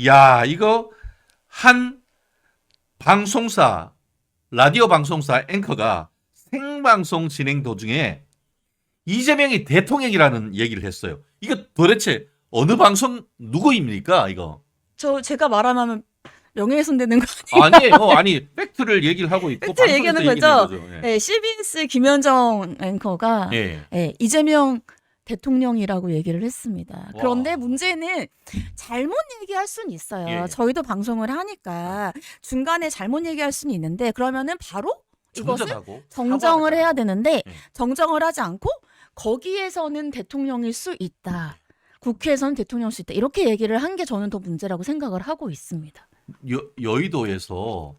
야, 이거 한 방송사, 라디오 방송사 앵커가 생방송 진행 도중에 이재명이 대통령이라는 얘기를 했어요. 이거 도대체 어느 방송 누구입니까, 이거? 제가 말하면 명예훼손 되는 거 아니에요? 아니에요. 아니, 팩트를 얘기를 하고 있고 팩트 얘기하는 방송에서 거죠. 얘기하는 거죠. 예. 네, CBS 김현정 앵커가 예. 이재명 대통령이라고 얘기를 했습니다. 와. 그런데 문제는 잘못 얘기할 수는 있어요. 예. 저희도 방송을 하니까 중간에 잘못 얘기할 수는 있는데 그러면은 바로 이것을 정정하고 정정을 해야 사과하잖아요. 되는데 예. 정정을 하지 않고 거기에서는 대통령일 수 있다. 국회에서는 대통령일 수 있다. 이렇게 얘기를 한 게 저는 더 문제라고 생각을 하고 있습니다. 여의도에서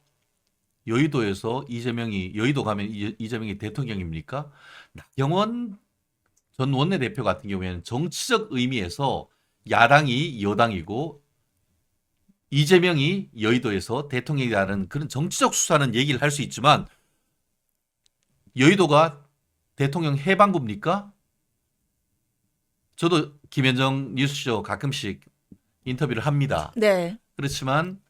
이재명이 여의도 가면 이재명이 대통령입니까? 나경원 전 원내대표 같은 경우에는 정치적 의미에서 야당이 여당이고 이재명이 여의도에서 대통령이라는 그런 정치적 수사는 얘기를 할 수 있지만 여의도가 대통령 해방구입니까? 저도 김현정 뉴스쇼 가끔씩 인터뷰를 합니다. 네. 그렇지만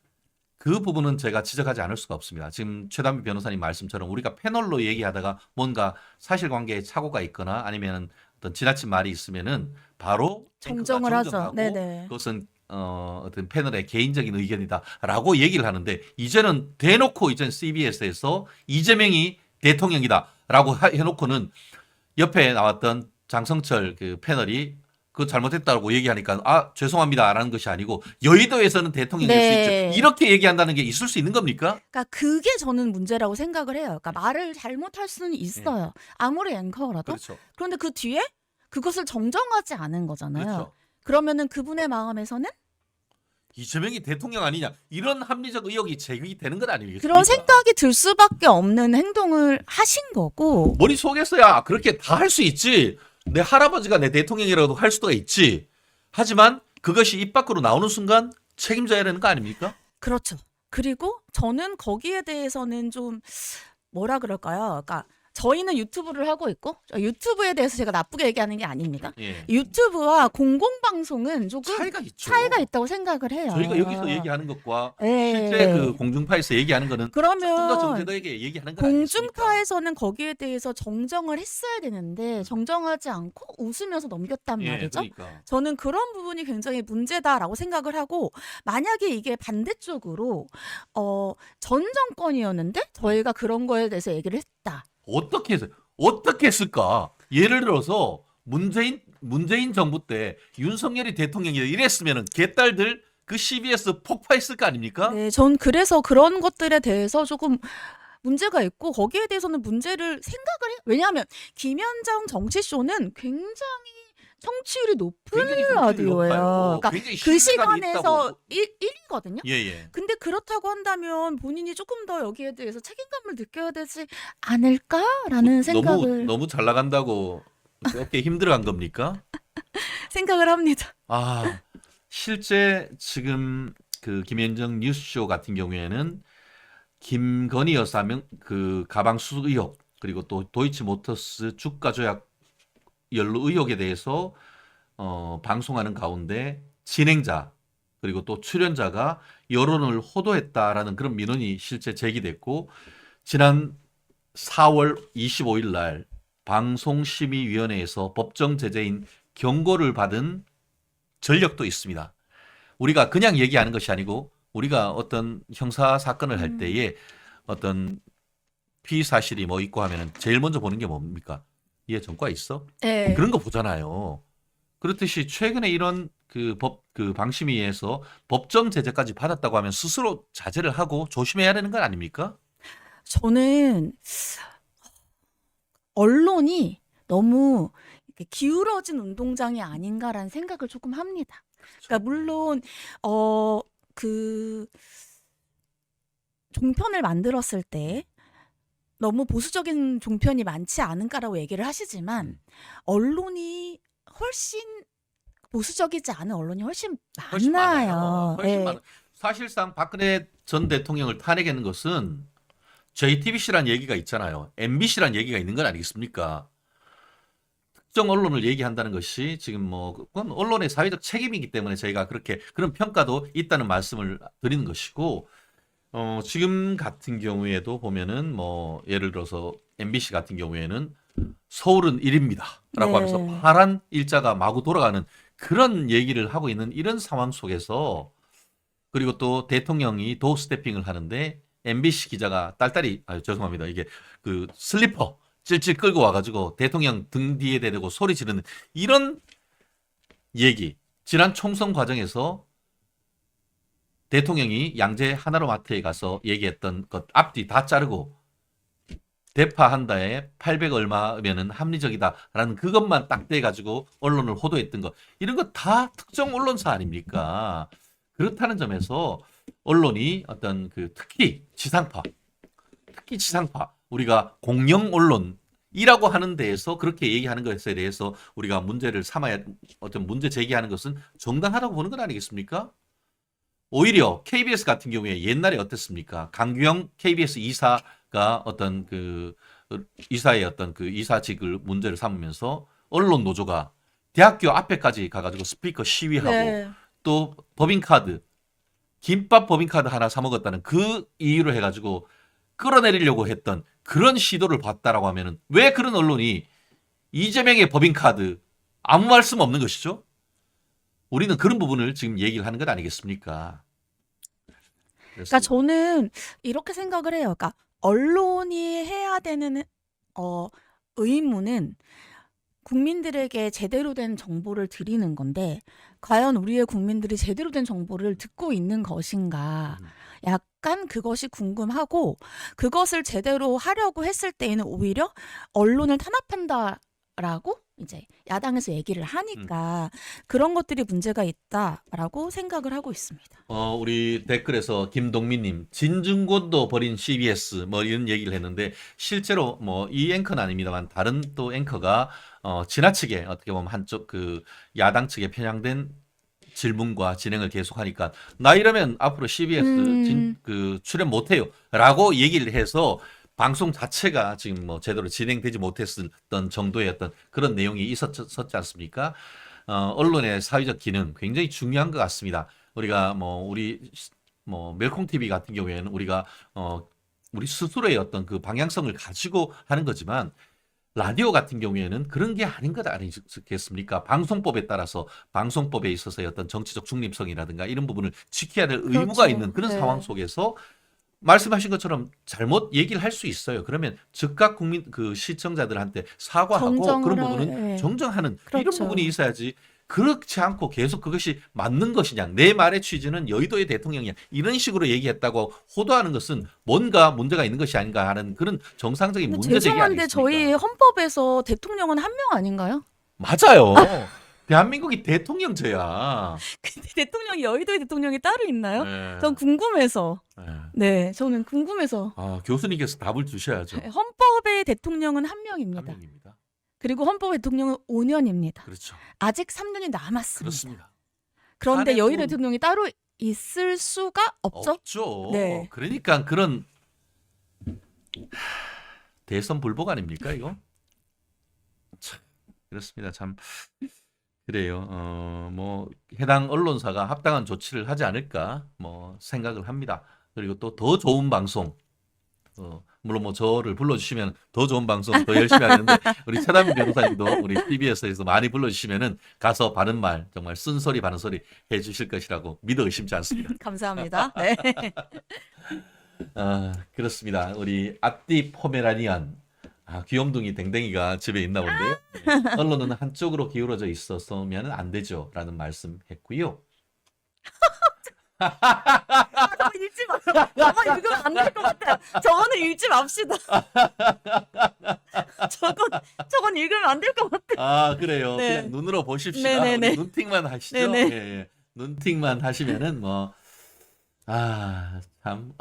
그 부분은 제가 지적하지 않을 수가 없습니다. 지금 최단비 변호사님 말씀처럼 우리가 패널로 얘기하다가 뭔가 사실관계에 착오가 있거나 아니면 어떤 지나친 말이 있으면은 바로 정정을 앵커가 하죠. 정정하고 네네. 그것은 어떤 패널의 개인적인 의견이다라고 얘기를 하는데 이제는 대놓고 이제 CBS에서 이재명이 대통령이다라고 해놓고는 옆에 나왔던 장성철 그 패널이 그 잘못했다고 얘기하니까 아 죄송합니다라는 것이 아니고 여의도에서는 대통령일 네. 수 있죠. 이렇게 얘기한다는 게 있을 수 있는 겁니까? 그러니까 그게 저는 문제라고 생각을 해요. 그러니까 말을 잘못할 수는 있어요. 아무리 앵커라도. 그렇죠. 그런데 그 뒤에 그것을 정정하지 않은 거잖아요. 그렇죠. 그러면은 그분의 마음에서는 이재명이 대통령 아니냐 이런 합리적 의혹이 제기되는 건 아니겠습니까? 그런 생각이 들 수밖에 없는 행동을 하신 거고. 머릿속에서야 그렇게 다 할 수 있지. 내 할아버지가 내 대통령이라도 할 수도 있지. 하지만 그것이 입 밖으로 나오는 순간 책임져야 되는 거 아닙니까? 그렇죠. 그리고 저는 거기에 대해서는 좀 뭐라 그럴까요? 그러니까 저희는 유튜브를 하고 있고 유튜브에 대해서 제가 나쁘게 얘기하는 게 아닙니다. 예. 유튜브와 공공방송은 조금 차이가 있죠. 차이가 있다고 생각을 해요. 저희가 여기서 얘기하는 것과 예. 실제 그 공중파에서 얘기하는 거는 조금 더 그러면 정제되게 얘기하는 건 아니겠습니까? 공중파에서는 거기에 대해서 정정을 했어야 되는데 정정하지 않고 웃으면서 넘겼단 예, 말이죠. 그러니까. 저는 그런 부분이 굉장히 문제다라고 생각을 하고 만약에 이게 반대쪽으로 전 정권이었는데 저희가 그런 거에 대해서 얘기를 했다. 어떻게 했을까? 예를 들어서 문재인 정부 때 윤석열이 대통령이 이랬으면은 개딸들 그 CBS 폭파했을 거 아닙니까? 네, 전 그래서 그런 것들에 대해서 조금 문제가 있고 거기에 대해서는 문제를 생각을 해. 왜냐하면 김현정 정치쇼는 굉장히 청취율이 높은 굉장히 성취율이 라디오예요. 높아요. 그러니까 굉장히 그 신뢰감이 시간에서 있다고. 1위거든요. 예. 근데 그렇다고 한다면 본인이 조금 더 여기에 대해서 책임감을 느껴야 되지 않을까라는 생각을 너무 잘 나간다고 어깨 힘들어한 겁니까? 생각을 합니다. 아, 실제 지금 그 김현정 뉴스쇼 같은 경우에는 김건희 여사 그 가방 수수 의혹 그리고 또 도이치모터스 주가 조작 연루 의혹에 대해서 방송하는 가운데 진행자 그리고 또 출연자가 여론을 호도했다라는 그런 민원이 실제 제기됐고 지난 4월 25일 날 방송심의위원회에서 법정 제재인 경고를 받은 전력도 있습니다. 우리가 그냥 얘기하는 것이 아니고 우리가 어떤 형사 사건을 할 때에 어떤 피의 사실이 뭐 있고 하면은 제일 먼저 보는 게 뭡니까? 얘 전과 있어? 네. 그런 거 보잖아요. 그렇듯이 최근에 이런 그 방심위에서 법정 제재까지 받았다고 하면 스스로 자제를 하고 조심해야 되는 건 아닙니까? 저는 언론이 너무 이렇게 기울어진 운동장이 아닌가라는 생각을 조금 합니다. 그러니까 물론 그 종편을 만들었을 때 너무 보수적인 종편이 많지 않은가라고 얘기를 하시지만 언론이 훨씬 보수적이지 않은 언론이 훨씬 훨씬 많아요. 많아요. 훨씬 예. 많아요. 사실상 박근혜 전 대통령을 탄핵하는 것은 JTBC란 얘기가 있잖아요. MBC란 얘기가 있는 건 아니겠습니까? 특정 언론을 얘기한다는 것이 지금 뭐 그건 언론의 사회적 책임이기 때문에 저희가 그렇게 그런 평가도 있다는 말씀을 드리는 것이고 지금 같은 경우에도 보면은 뭐 예를 들어서 MBC 같은 경우에는 서울은 1입니다라고 하면서 네. 파란 일자가 마구 돌아가는 그런 얘기를 하고 있는 이런 상황 속에서 그리고 또 대통령이 도어 스태핑을 하는데 MBC 기자가 딸딸이 죄송합니다. 이게 그 슬리퍼 찔찔 끌고 와가지고 대통령 등 뒤에 대고 소리 지르는 이런 얘기 지난 총선 과정에서 대통령이 양재 하나로마트에 가서 얘기했던 것 앞뒤 다 자르고 대파 한 달에 800 얼마면은 합리적이다라는 그것만 딱 떼가지고 언론을 호도했던 것 이런 거 다 특정 언론사 아닙니까? 그렇다는 점에서 언론이 어떤 그 특히 지상파 우리가 공영 언론이라고 하는 데에서 그렇게 얘기하는 것에 대해서 우리가 문제를 삼아야 어떤 문제 제기하는 것은 정당하다고 보는 건 아니겠습니까? 오히려 KBS 같은 경우에 옛날에 어땠습니까? 강규영 KBS 이사가 어떤 그 이사의 어떤 그 이사직을 문제를 삼으면서 언론 노조가 대학교 앞에까지 가가지고 스피커 시위하고 네. 또 법인카드 김밥 법인카드 하나 사 먹었다는 그 이유로 해가지고 끌어내리려고 했던 그런 시도를 봤다라고 하면은 왜 그런 언론이 이재명의 법인카드 아무 말씀 없는 것이죠? 우리는 그런 부분을 지금 얘기를 하는 것 아니겠습니까? 그러니까 그렇습니다. 저는 이렇게 생각을 해요. 그러니까 언론이 해야 되는 의무는 국민들에게 제대로 된 정보를 드리는 건데 과연 우리의 국민들이 제대로 된 정보를 듣고 있는 것인가? 약간 그것이 궁금하고 그것을 제대로 하려고 했을 때에는 오히려 언론을 탄압한다라고 이제 야당에서 얘기를 하니까 그런 것들이 문제가 있다라고 생각을 하고 있습니다. 우리 댓글에서 김동민님, 진중권도 버린 CBS 뭐 이런 얘기를 했는데 실제로 뭐 이 앵커는 아닙니다만 다른 또 앵커가 지나치게 어떻게 보면 한쪽 그 야당 측에 편향된 질문과 진행을 계속하니까 나 이러면 앞으로 CBS 출연 못해요라고 얘기를 해서 방송 자체가 지금 뭐 제대로 진행되지 못했던 정도의 어떤 그런 내용이 있었지 않습니까? 언론의 사회적 기능 굉장히 중요한 것 같습니다. 우리가 뭐 우리 뭐 멜콩 TV 같은 경우에는 우리가 우리 스스로의 어떤 그 방향성을 가지고 하는 거지만 라디오 같은 경우에는 그런 게 아닌 것 아니겠습니까? 방송법에 따라서 방송법에 있어서의 어떤 정치적 중립성이라든가 이런 부분을 지켜야 될 의무가 그렇죠. 있는 그런 네. 상황 속에서 말씀하신 것처럼 잘못 얘기를 할 수 있어요. 그러면 즉각 국민 그 시청자들한테 사과하고 정정을 그런 부분은 네. 정정하는 이런 그렇죠. 부분이 있어야지. 그렇지 않고 계속 그것이 맞는 것이냐, 내 말의 취지는 여의도의 대통령이야 이런 식으로 얘기했다고 호도하는 것은 뭔가 문제가 있는 것이 아닌가 하는 그런 정상적인 근데 문제 제기 죄송한데 아니겠습니까? 저희 헌법에서 대통령은 한 명 아닌가요? 맞아요. 대한민국이 대통령제야. 근데 대통령이 여의도의 대통령이 따로 있나요? 네. 전 궁금해서. 네. 네, 저는 궁금해서. 교수님께서 답을 주셔야죠. 헌법의 대통령은 한 한 명입니다. 명입니다. 그리고 헌법의 대통령은 5년입니다. 그렇죠. 아직 3년이 남았습니다. 그렇습니다. 그런데 한해도 여의도 대통령이 따로 있을 수가 없죠? 없죠. 네. 그러니까 그런 대선 불복 아닙니까 이거? 참, 그렇습니다. 참 그래요. 뭐 해당 언론사가 합당한 조치를 하지 않을까 뭐 생각을 합니다. 그리고 또 더 좋은 방송 물론 뭐 저를 불러주시면 더 좋은 방송 더 열심히 하는데 우리 최다민 변호사님도 우리 TBS에서 많이 불러주시면은 가서 바른 말 정말 쓴소리 바른 소리 해주실 것이라고 믿어 의심치 않습니다. 감사합니다. 네. 그렇습니다. 우리 앞뒤 포메라니안 귀염둥이 댕댕이가 집에 있나 본데요. 네. 언론은 한쪽으로 기울어져 있어서면 안 되죠라는 말씀했고요. 저거 읽지 마세요. 저거 읽으면 안 될 것 같아요. 저거는 읽지 맙시다. 저건 읽으면 안 될 것 같아요. 그래요. 네. 그냥 눈으로 보십시다. 네네네. 우리 눈팅만 하시죠. 네네. 예. 눈팅만 하시면은 뭐 참.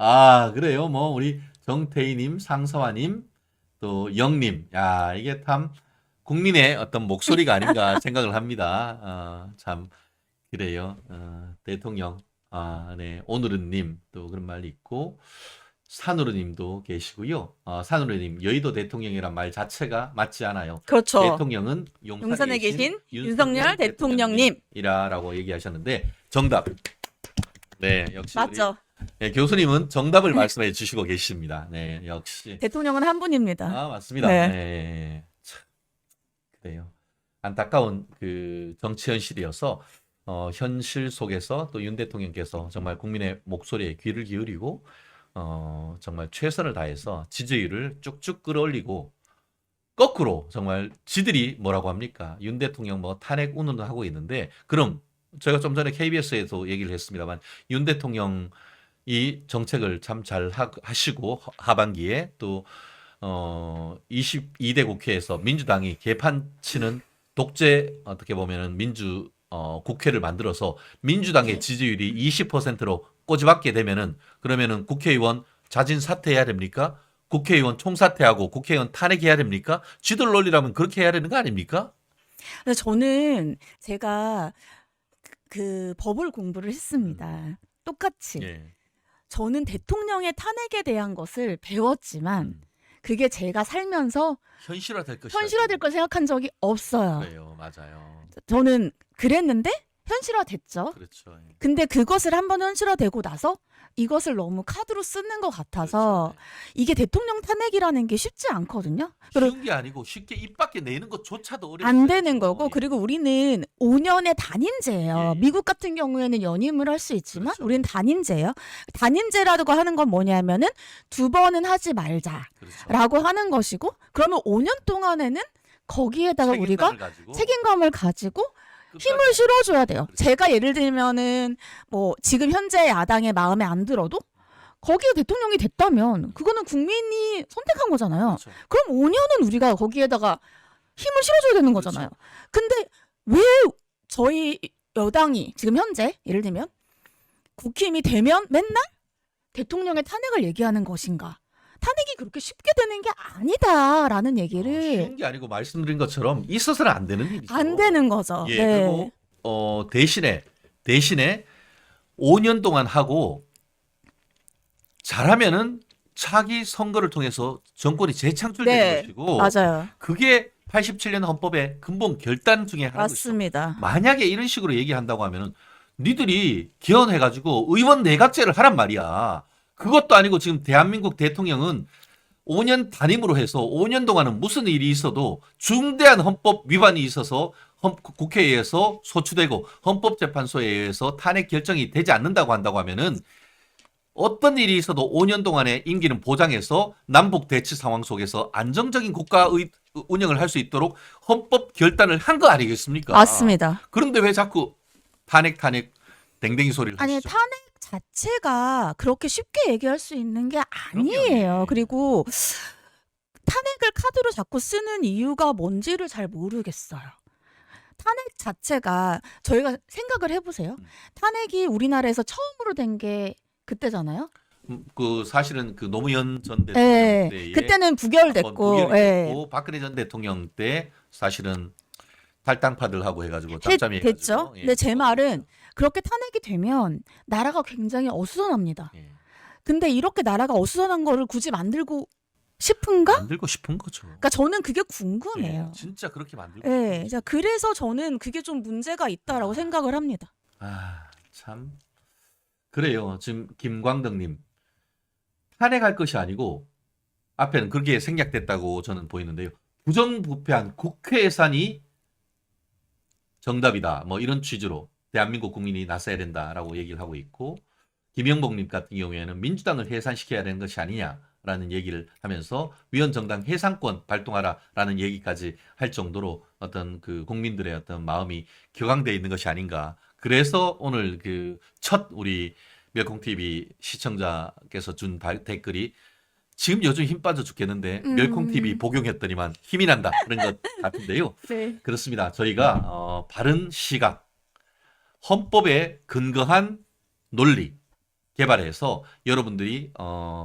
그래요. 뭐 우리 정태희님, 상서화님, 또 영님. 야, 이게 참 국민의 어떤 목소리가 아닌가 생각을 합니다. 참 그래요. 대통령. 네. 오늘은 님 또 그런 말이 있고 산으로님도 계시고요. 산으로님 여의도 대통령이란 말 자체가 맞지 않아요. 그렇죠. 대통령은 용산에 계신 윤석열 대통령님. 이라라고 얘기하셨는데 정답. 네, 역시 맞죠. 우리, 교수님은 정답을 말씀해 주시고 계십니다. 네, 역시. 대통령은 한 분입니다. 맞습니다. 네. 네. 참, 그래요. 안타까운 그 정치 현실이어서 현실 속에서 또 윤 대통령께서 정말 국민의 목소리에 귀를 기울이고 정말 최선을 다해서 지지율을 쭉쭉 끌어올리고 거꾸로 정말 지들이 뭐라고 합니까? 윤 대통령 뭐 탄핵 운운을 하고 있는데 그럼 제가 좀 전에 KBS에도 얘기를 했습니다만 윤 대통령 이 정책을 참 잘 하시고 하반기에 또 22대 국회에서 민주당이 개판 치는 독재 어떻게 보면은 국회를 만들어서 민주당의 지지율이 20%로 꼬집박게 되면은 그러면은 국회의원 자진 사퇴해야 됩니까? 국회의원 총사퇴하고 국회의원 탄핵해야 됩니까? 쥐들 논리라면 그렇게 해야 되는 거 아닙니까? 근데 저는 제가 그 법을 공부를 했습니다. 똑같이. 예. 저는 대통령의 탄핵에 대한 것을 배웠지만 그게 제가 살면서 현실화될 것이다. 현실화될 걸 생각한 적이 없어요. 그래요, 맞아요. 저는 그랬는데 현실화됐죠. 그렇죠. 예. 근데 그것을 한번 현실화되고 나서 이것을 너무 카드로 쓰는 것 같아서 그렇죠. 이게 대통령 탄핵이라는 게 쉽지 않거든요. 그리고 쉬운 게 아니고 쉽게 입 밖에 내는 것조차도 어렵죠. 안 되는 거고, 그리고 우리는 5년의 단임제예요. 예. 미국 같은 경우에는 연임을 할 수 있지만 그렇죠. 우리는 단임제예요. 단임제라고 하는 건 뭐냐면은 2번은 하지 말자라고 그렇죠. 하는 것이고, 그러면 5년 동안에는 거기에다가 우리가 책임감을 가지고 힘을 실어줘야 돼요. 그렇죠. 제가 예를 들면은 뭐 지금 현재 야당의 마음에 안 들어도 거기에 대통령이 됐다면 그거는 국민이 선택한 거잖아요. 그렇죠. 그럼 5년은 우리가 거기에다가 힘을 실어줘야 되는 거잖아요. 근데 왜 저희 여당이 지금 현재 예를 들면 국힘이 되면 맨날 대통령의 탄핵을 얘기하는 것인가? 탄핵이 그렇게 쉽게 되는 게 아니다라는 얘기를 쉬운 게 아니고 말씀드린 것처럼 있어서는 안 되는 일이죠. 안 되는 거죠. 예, 네. 그리고 대신에 5년 동안 하고 잘하면은 차기 선거를 통해서 정권이 재창출되는 네, 것이고 맞아요. 그게 87년 헌법의 근본 결단 중에 하나죠. 맞습니다. 만약에 이런 식으로 얘기한다고 하면은 니들이 개헌해가지고 의원 내각제를 하란 말이야. 그것도 아니고 지금 대한민국 대통령은 5년 단임으로 해서 5년 동안은 무슨 일이 있어도 중대한 헌법 위반이 있어서 국회에서 소추되고 헌법재판소에 의해서 탄핵 결정이 되지 않는다고 한다고 하면은 어떤 일이 있어도 5년 동안의 임기는 보장해서 남북 대치 상황 속에서 안정적인 국가 운영을 할 수 있도록 헌법 결단을 한 거 아니겠습니까? 맞습니다. 그런데 왜 자꾸 탄핵 댕댕이 소리를 아니, 하시죠? 탄핵 자체가 그렇게 쉽게 얘기할 수 있는 게 아니에요. 그럼요. 그리고 탄핵을 카드로 자꾸 쓰는 이유가 뭔지를 잘 모르겠어요. 탄핵 자체가 저희가 생각을 해보세요. 탄핵이 우리나라에서 처음으로 된 게 그때잖아요. 그 사실은 그 노무현 전 대통령 네, 때에 그때는 부결됐고, 부결이 예. 됐고 박근혜 전 대통령 때 사실은 탈당파들하고 해가지고 짬짬이 됐죠. 해가지고 근데 제 말은 그렇게 탄핵이 되면 나라가 굉장히 어수선합니다. 예. 근데 이렇게 나라가 어수선한 거를 굳이 만들고 싶은가? 만들고 싶은 거죠. 그러니까 저는 그게 궁금해요. 예, 진짜 그렇게 만들고 예, 싶은 자, 그래서 저는 그게 좀 문제가 있다라고 생각을 합니다. 참 그래요. 지금 김광덕님 탄핵할 것이 아니고 앞에는 그렇게 생략됐다고 저는 보이는데요. 부정부패한 국회 예산이 정답이다. 뭐 이런 취지로 대한민국 국민이 나서야 된다라고 얘기를 하고 있고 김영복님 같은 경우에는 민주당을 해산시켜야 되는 것이 아니냐라는 얘기를 하면서 위원정당 해산권 발동하라라는 얘기까지 할 정도로 어떤 그 국민들의 어떤 마음이 격앙되어 있는 것이 아닌가. 그래서 오늘 그 첫 우리 멸콩TV 시청자께서 준 댓글이 지금 요즘 힘 빠져 죽겠는데 멸콩TV 복용했더니만 힘이 난다 그런 것 같은데요. 네. 그렇습니다. 저희가 바른 시각, 헌법에 근거한 논리 개발해서 여러분들이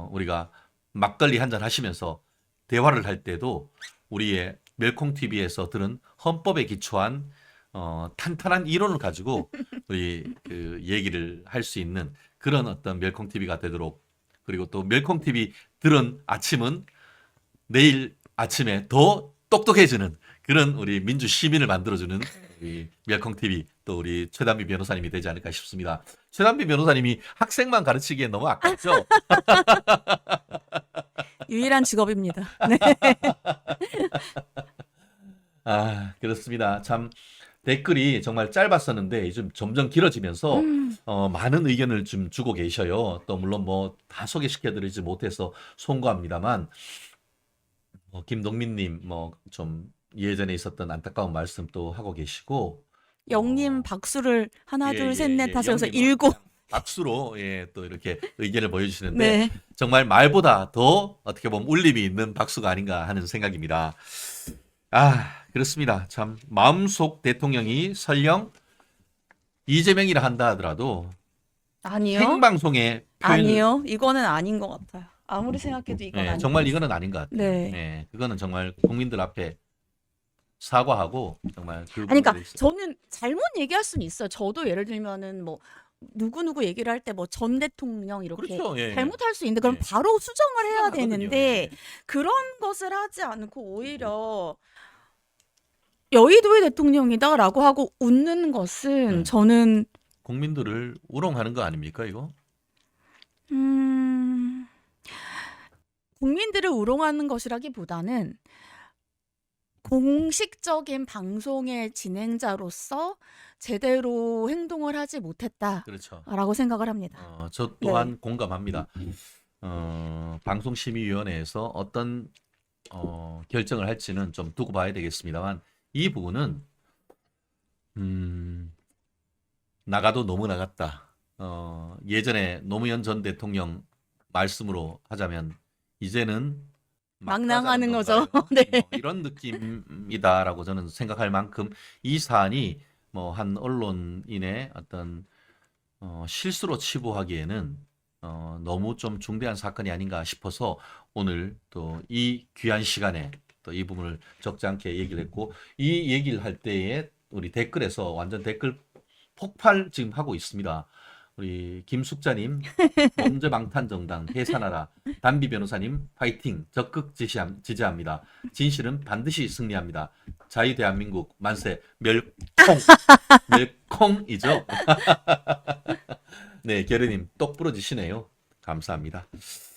우리가 막걸리 한잔 하시면서 대화를 할 때도 우리의 멸콩TV에서 들은 헌법에 기초한 탄탄한 이론을 가지고 우리 그 얘기를 할 수 있는 그런 어떤 멸콩TV가 되도록 그리고 또 멸콩 TV 들은 아침은 내일 아침에 더 똑똑해지는 그런 우리 민주 시민을 만들어주는 우리 멸콩 TV 또 우리 최단비 변호사님이 되지 않을까 싶습니다. 최단비 변호사님이 학생만 가르치기에 너무 아깝죠? 유일한 직업입니다. 네. 아, 그렇습니다. 참 댓글이 정말 짧았었는데 좀 점점 길어지면서 많은 의견을 좀 주고 계셔요. 또 물론 뭐 다 소개시켜드리지 못해서 송구합니다만 김동민님 뭐 좀 예전에 있었던 안타까운 말씀 또 하고 계시고 영님 어, 박수를 하나 예, 둘 셋 예, 넷 예. 다섯 여섯 영님은 일곱. 그냥 박수로 예, 또 이렇게 의견을 보여주시는데 네. 정말 말보다 더 어떻게 보면 울림이 있는 박수가 아닌가 하는 생각입니다. 아, 그렇습니다. 참 마음속 대통령이 설령 이재명이라 한다 하더라도 아니요. 생방송에 표현을 아니요. 이거는 아닌 것 같아요. 아무리 생각해도 이건 예, 아닌 정말 것 이거는 아닌 것 같아요. 네. 예, 그거는 정말 국민들 앞에 사과하고 정말 그 아니, 그러니까 부분에 있어서 저는 잘못 얘기할 수는 있어요. 저도 예를 들면은 뭐 누구 얘기를 할 때 뭐 전 대통령 이렇게 그렇죠. 예, 예. 잘못할 수 있는데 그럼 예. 바로 수정을 해야 수정하거든요. 되는데 예. 그런 것을 하지 않고 오히려 여의도의 대통령이다라고 하고 웃는 것은 네. 저는 국민들을 우롱하는 거 아닙니까, 이거? 국민들을 우롱하는 것이라기보다는 공식적인 방송의 진행자로서 제대로 행동을 하지 못했다라고 그렇죠. 생각을 합니다. 저 또한 공감합니다. 방송심의위원회에서 어떤 결정을 할지는 좀 두고 봐야 되겠습니다만 이 부분은 나가도 너무 나갔다. 예전에 노무현 전 대통령 말씀으로 하자면 이제는 막 막 나가는 나가는 거죠. 건가요? 네. 뭐 이런 느낌이다라고 저는 생각할 만큼 이 사안이 뭐 한 언론인의 어떤 실수로 치부하기에는 너무 좀 중대한 사건이 아닌가 싶어서 오늘 또 이 귀한 시간에 또 이 부분을 적지 않게 얘기를 했고 이 얘기를 할 때에 우리 댓글에서 완전 댓글 폭발 지금 하고 있습니다. 우리 김숙자님, 범죄방탄정당 해산하라, 담비 변호사님 파이팅, 적극 지지합니다. 진실은 반드시 승리합니다. 자유대한민국 만세, 멸콩이죠. 네, 결의님 똑 부러지시네요. 감사합니다.